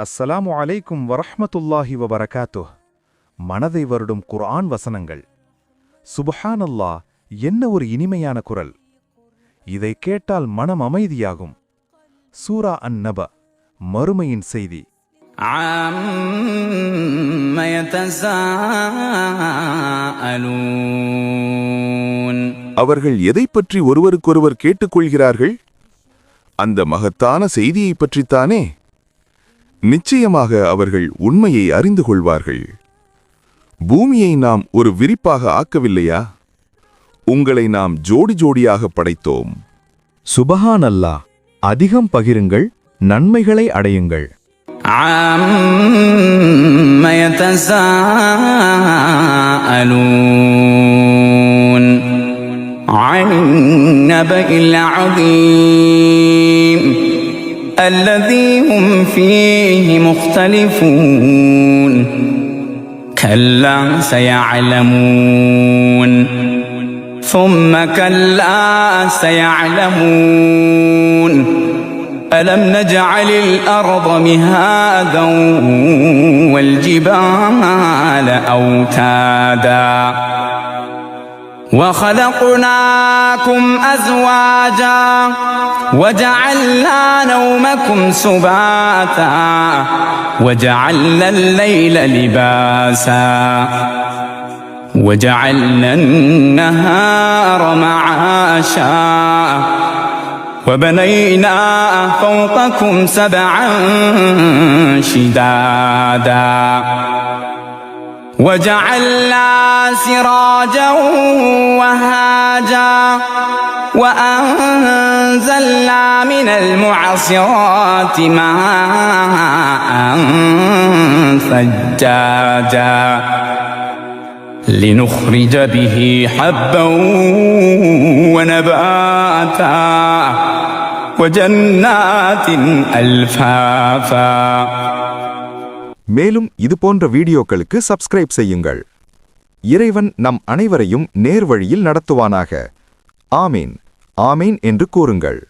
அஸ்ஸலாமு அலைக்கும் வரஹ்மத்துல்லாஹி வபரகாத்துஹ். மனதை வருடும் குர்ஆன் வசனங்கள். சுப்ஹானல்லாஹ், என்ன ஒரு இனிமையான குரல்! இதை கேட்டால் மனம் அமைதியாகும். சூரா அன்-நப, மறுமையின் செய்தி. அவர்கள் எதைப் பற்றி ஒருவருக்கொருவர் கேட்டுக்கொள்கிறார்கள்? அந்த மகத்தான செய்தியைப் பற்றித்தானே? நிச்சயமாக அவர்கள் உண்மையை அறிந்து கொள்வார்கள். பூமியை நாம் ஒரு விரிப்பாக ஆக்கவில்லையா? உங்களை நாம் ஜோடி ஜோடியாக படைத்தோம். சுபஹானல்லாஹ், அதிகம் பகிருங்கள், நன்மைகளை அடையுங்கள். الذي هم فيه مختلفون كلا سيعلمون ثم كلا سيعلمون ألم نجعل الأرض مهادا والجبال أوتادا وخلقناكم أزواجا وجعلنا نومكم سباتا وجعلنا الليل لباسا وجعلنا النهار معاشا وبنينا فوقكم سبعا شدادا وجعلنا سراجا وهاجا وأنزلنا من المعصرات ماء ثجاجا لنخرج به حبا ونباتا وجنات ألفافا. மேலும் இது போன்ற வீடியோக்களுக்கு சப்ஸ்கிரைப் செய்யுங்கள். இறைவன் நம் அனைவரையும் நேர்வழியில் நடத்துவானாக. ஆமீன், ஆமீன் என்று கூறுங்கள்.